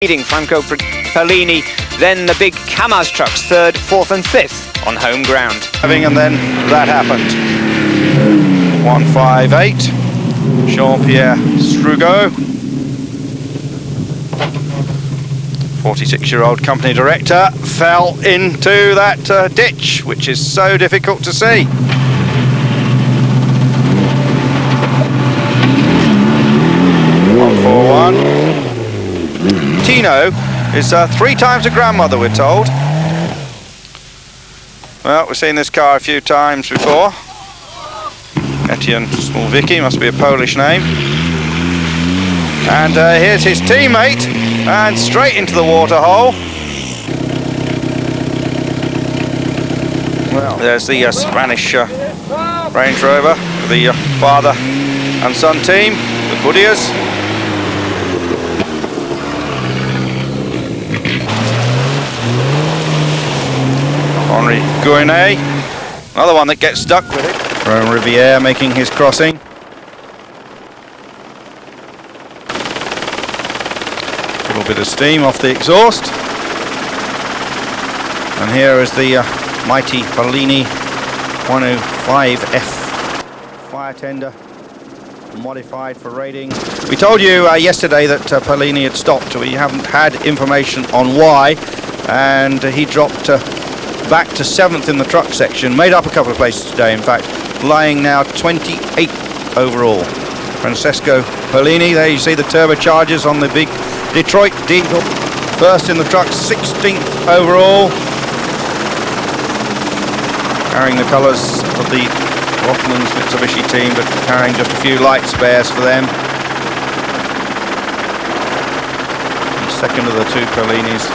Leading Franco PERLINI, then the big Kamaz trucks, 3rd, 4th and 5th on home ground. And then that happened. 158, Jean-Pierre Strugo, 46-year-old company director, fell into that ditch, which is so difficult to see. Tino is 3 times a grandmother, we're told. Well, we've seen this car a few times before. Etienne Smolvicki, must be a Polish name. And here's his teammate, and straight into the water hole. Well, there's the Spanish Range Rover, the father and son team, the Buddias. Henri Gournay, another one that gets stuck with it. Romain Riviere making his crossing. A little bit of steam off the exhaust. And here is the mighty PERLINI 105F fire tender, modified for raiding. We told you yesterday that PERLINI had stopped. We haven't had information on why, and he dropped back to 7th in the truck section, made up a couple of places today, in fact, lying now 28th overall. Francesco PERLINI, there you see the turbochargers on the big Detroit diesel, 1st in the truck, 16th overall, carrying the colours of the Rothmans Mitsubishi team, but carrying just a few light spares for them. And 2nd of the 2 PERLINIs.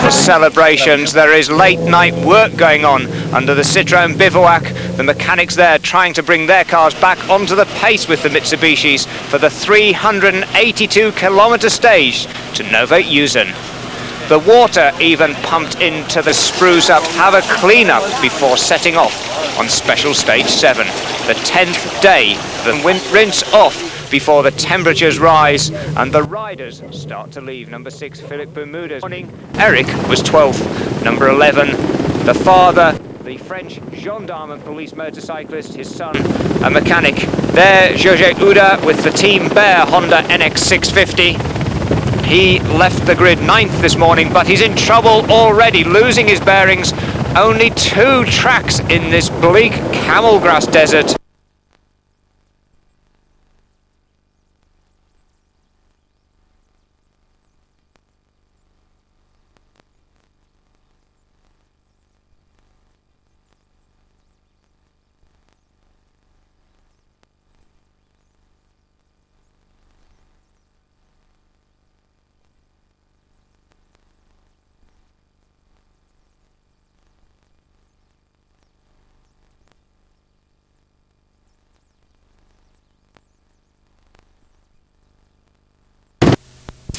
For celebrations, there is late night work going on under the Citroën bivouac. The mechanics there trying to bring their cars back onto the pace with the Mitsubishis for the 382-kilometre stage to Nové Uzen. The water even pumped into the spruce up, have a clean-up before setting off on special stage 7. The 10th day, the rinse off before the temperatures rise and the riders start to leave. Number 6, Philippe Bermudez. Eric was 12th. Number 11, the father, the French gendarme and police motorcyclist, his son, a mechanic. There, Georges Ouda with the Team Bear Honda NX650. He left the grid 9th this morning, but he's in trouble already, losing his bearings. Only 2 tracks in this bleak camel grass desert.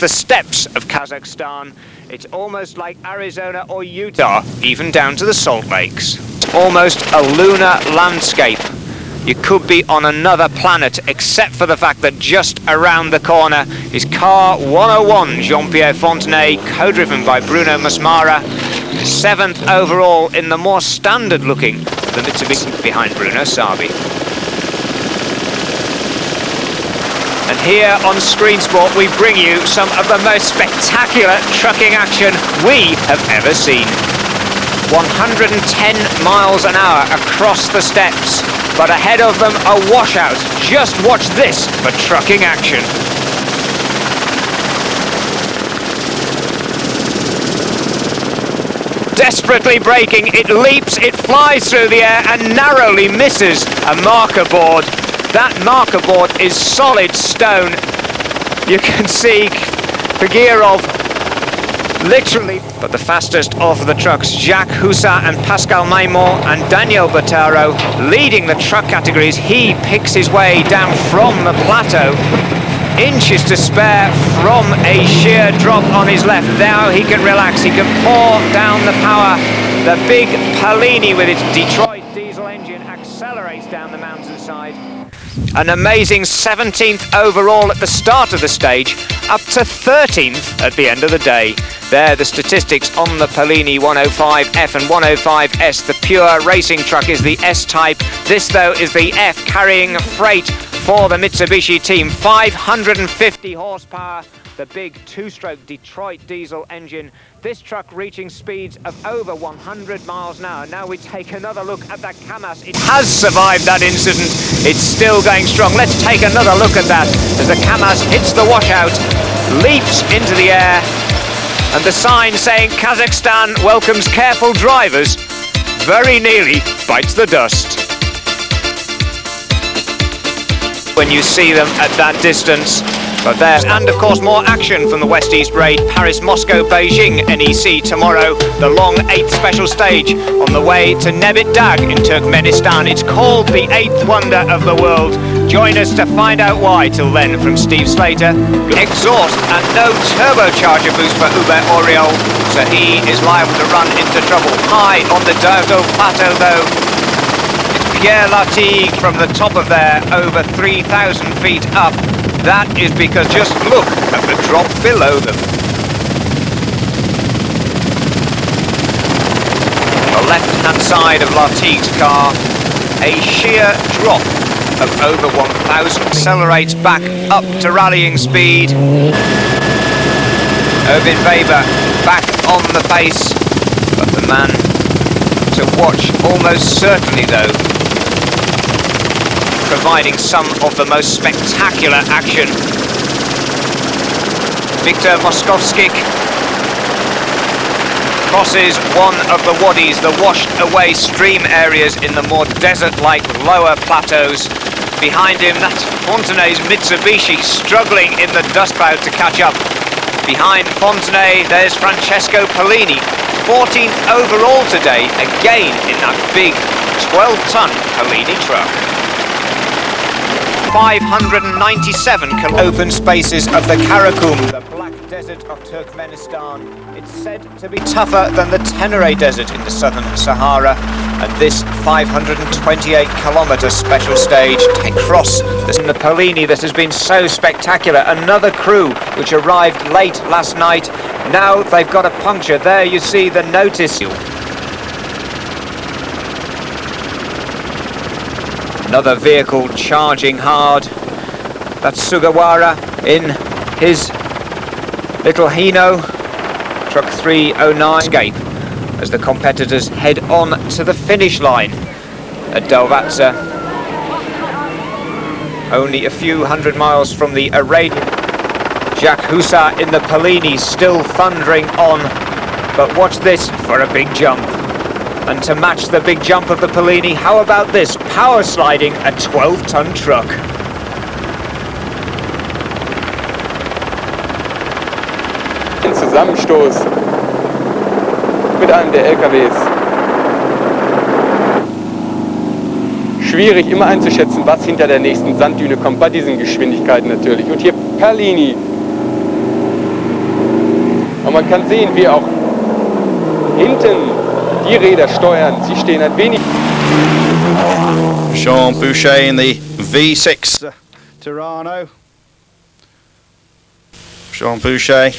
The steppes of Kazakhstan. It's almost like Arizona or Utah, even down to the Salt Lakes. It's almost a lunar landscape. You could be on another planet, except for the fact that just around the corner is car 101, Jean-Pierre Fontenay, co-driven by Bruno Masmara, 7th overall in the more standard looking, the Mitsubishi behind Bruno Sabi. And here on Screen Sport we bring you some of the most spectacular trucking action we have ever seen. 110 miles an hour across the steppes, but ahead of them a washout. Just watch this for trucking action. Desperately braking, it leaps, it flies through the air and narrowly misses a marker board. That marker board is solid stone. You can see Pagirov literally, but the fastest off the trucks, Jacques Hussat and Pascal Maimon and Daniel Bottaro leading the truck categories. He picks his way down from the plateau, inches to spare from a sheer drop on his left. Now he can relax, he can pour down the power. The big PERLINI with its Detroit diesel engine. engine accelerates down the mountainside. An amazing 17th overall at the start of the stage, up to 13th at the end of the day. There, the statistics on the Perlini 105F and 105S. The pure racing truck is the S-type. This, though, is the F, carrying freight for the Mitsubishi team. 550 horsepower, the big two-stroke Detroit diesel engine. This truck reaching speeds of over 100 miles an hour. Now we take another look at that Kamaz. It has survived that incident. It's still going strong. Let's take another look at that as the Kamaz hits the washout, leaps into the air, and the sign saying Kazakhstan welcomes careful drivers very nearly bites the dust. When you see them at that distance. But there, and of course more action from the West-East raid. Paris, Moscow, Beijing, NEC tomorrow. The long 8th special stage on the way to Nebit Dag in Turkmenistan. It's called the 8th wonder of the world. Join us to find out why. Till then, from Steve Slater, exhaust and no turbocharger boost for Hubert Auriol, so he is liable to run into trouble. High on the Dargo Plateau though, it's Pierre Lartigue from the top of there, over 3,000 feet up. That is because just look at the drop below them. The left-hand side of Lartigue's car, a sheer drop of over 1,000. Accelerates back up to rallying speed. Erwin Weber back on the pace, but the man to watch almost certainly though, providing some of the most spectacular action. Viktor Moskovskik crosses one of the wadis, the washed away stream areas in the more desert-like lower plateaus. Behind him, that's Fontenay's Mitsubishi struggling in the dust cloud to catch up. Behind Fontenay, there's Francesco Perlini, 14th overall today, again in that big 12-ton Perlini truck. 597 open spaces of the Karakum, the black desert of Turkmenistan. It's said to be tougher than the Tenere Desert in the southern Sahara, and this 528-kilometre special stage across the Perlini that has been so spectacular. Another crew which arrived late last night. Now they've got a puncture. There you see the notice. Another vehicle charging hard. That's Sugawara in his little Hino, truck 309. Escape as the competitors head on to the finish line at Dalvatsa. Only a few hundred miles from the Arabian. Jacques Hussard in the Perlini still thundering on, but watch this for a big jump. And to match the big jump of the Perlini, how about this? Power sliding a 12-ton truck. Ein Zusammenstoß mit einem der LKWs. Schwierig immer einzuschätzen, was hinter der nächsten Sanddüne kommt, bei diesen Geschwindigkeiten natürlich. Und hier Perlini. Und man kann sehen, wie auch hinten die Räder steuern. Sie stehen ein wenig. Jean Boucher in the V6 Tirano. Jean Boucher,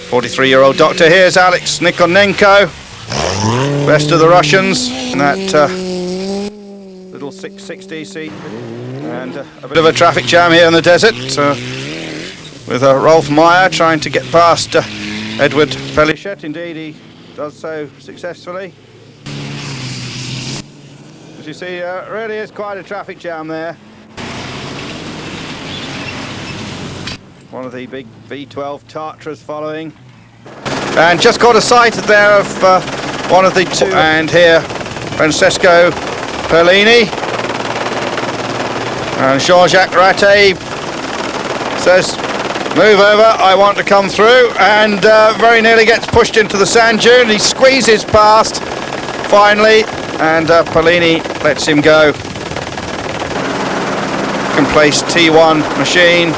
43-year-old doctor. Here's Alex Nikonenko, best of the Russians in that little 660 and a bit of a traffic jam here in the desert with Rolf Meyer trying to get past Edward Pelichet. Indeed, he does so successfully. As you see, really is quite a traffic jam there. One of the big V12 Tatras following. And just caught a sight there of one of the two. And here, Francesco Perlini. And Jean-Jacques Ratet says, move over, I want to come through, and very nearly gets pushed into the sand dune. He squeezes past, finally, and Perlini lets him go. Can place T1 machine.